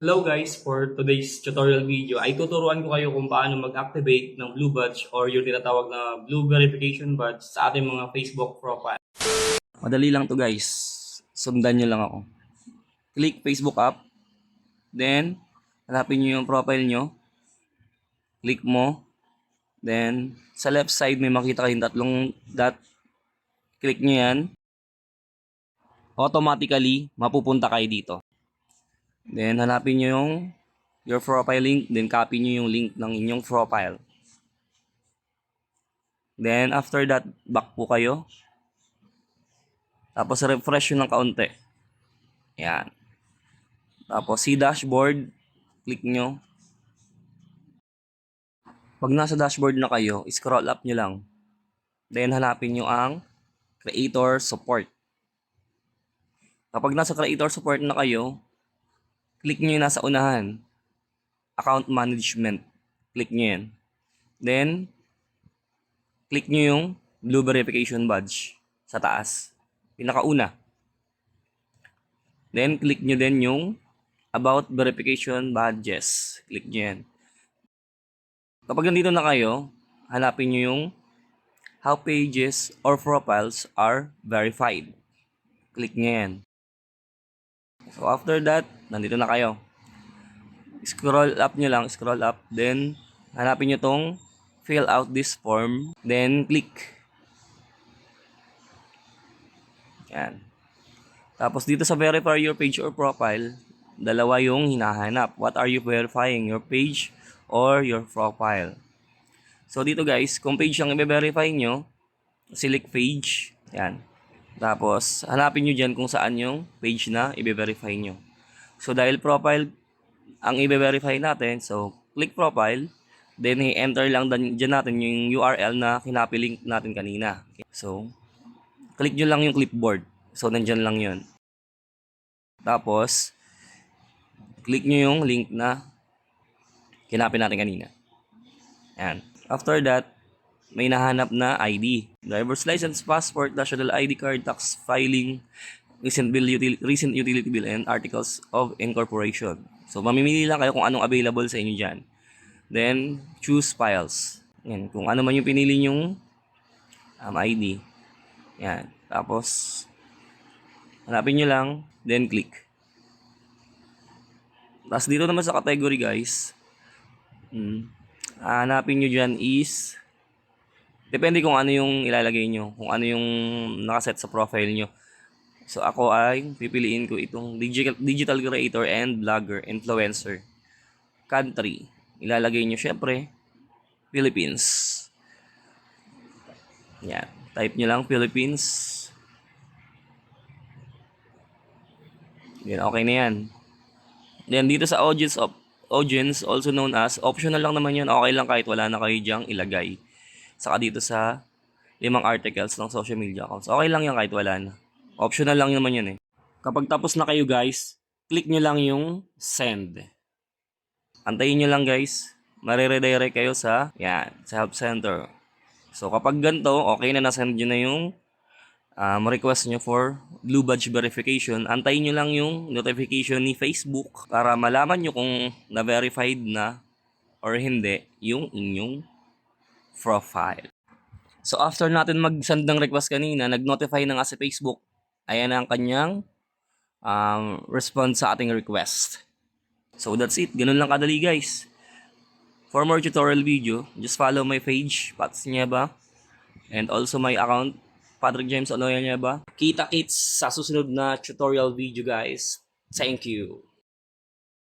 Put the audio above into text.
Hello guys, for today's tutorial video ay tuturuan ko kayo kung paano mag-activate ng blue badge or yung tinatawag na blue verification badge sa ating mga Facebook profile. Madali lang to guys. Sundan nyo lang ako. Click Facebook app. Then, hanapin nyo yung profile nyo. Click mo. Then, sa left side may makita kayong tatlong dot. Click nyo yan. Automatically, mapupunta kayo dito. Then, hanapin nyo yung your profile link. Then, copy nyo yung link ng inyong profile. Then, after that, back po kayo. Tapos, refresh nyo ng kaunti. Yan. Tapos, see dashboard. Click nyo. Pag nasa dashboard na kayo, scroll up nyo lang. Then, hanapin nyo ang creator support. Kapag nasa creator support na kayo, click nyo yung nasa unahan. Account management. Click nyo yan. Then, click nyo yung blue verification badge sa taas. Pinakauna. Then, click nyo din yung about verification badges. Click nyo yan. Kapag nandito na kayo, hanapin nyo yung how pages or profiles are verified. Click nyo yan. So, after that, nandito na kayo. Scroll up nyo lang, scroll up. Then, hanapin nyo tong fill out this form. Then, click. Yan. Tapos, dito sa verify your page or profile, dalawa yung hinahanap. What are you verifying? Your page or your profile? So, dito guys, kung page ang i-verify nyo, select page. Yan. Tapos, hanapin nyo dyan kung saan yung page na i-verify nyo. So, dahil profile ang i-verify natin, so, click profile. Then, i-enter lang dyan natin yung URL na kinapilink natin kanina. Okay. So, click nyo lang yung clipboard. So, nandyan lang yun. Tapos, click nyo yung link na kinapin natin kanina. Yan. After that, may nahanap na ID. Driver's license, passport, national ID card, tax filing, recent utility bill, and articles of incorporation. So, mamimili lang kayo kung anong available sa inyo dyan. Then, choose files. Yan. Kung ano man yung pinili nyong ID. Yan. Tapos, hanapin nyo lang, then click. Tapos, dito naman sa category, guys, hanapin nyo dyan is, depende kung ano yung ilalagay nyo, kung ano yung nakaset sa profile nyo. So, ako ay pipiliin ko itong digital creator and vlogger, influencer. Country. Ilalagay nyo syempre, Philippines. Yan. Type nyo lang, Philippines. Yan, okay na yan. Then, dito sa audience, also known as, optional lang naman yun. Okay lang kahit wala na kayo dyang ilagay. Saka dito sa 5 articles ng social media accounts. Okay lang yan kahit wala na. Optional lang naman yun eh. Kapag tapos na kayo guys, click nyo lang yung send. Antayin nyo lang guys. Mariredirect kayo sa, yan, sa help center. So kapag ganito, okay na nasend nyo na yung request nyo for blue badge verification. Antayin nyo lang yung notification ni Facebook para malaman nyo kung na-verified na or hindi yung inyong profile. So after natin mag-send ng request kanina, nag-notify na nga si Facebook. Ayan ang kanyang response sa ating request. So that's it. Ganun lang kadali guys. For more tutorial video, just follow my page, Pats Nieba, and also my account, Patrick James Oloya Nieba. Kita-kits sa susunod na tutorial video guys. Thank you.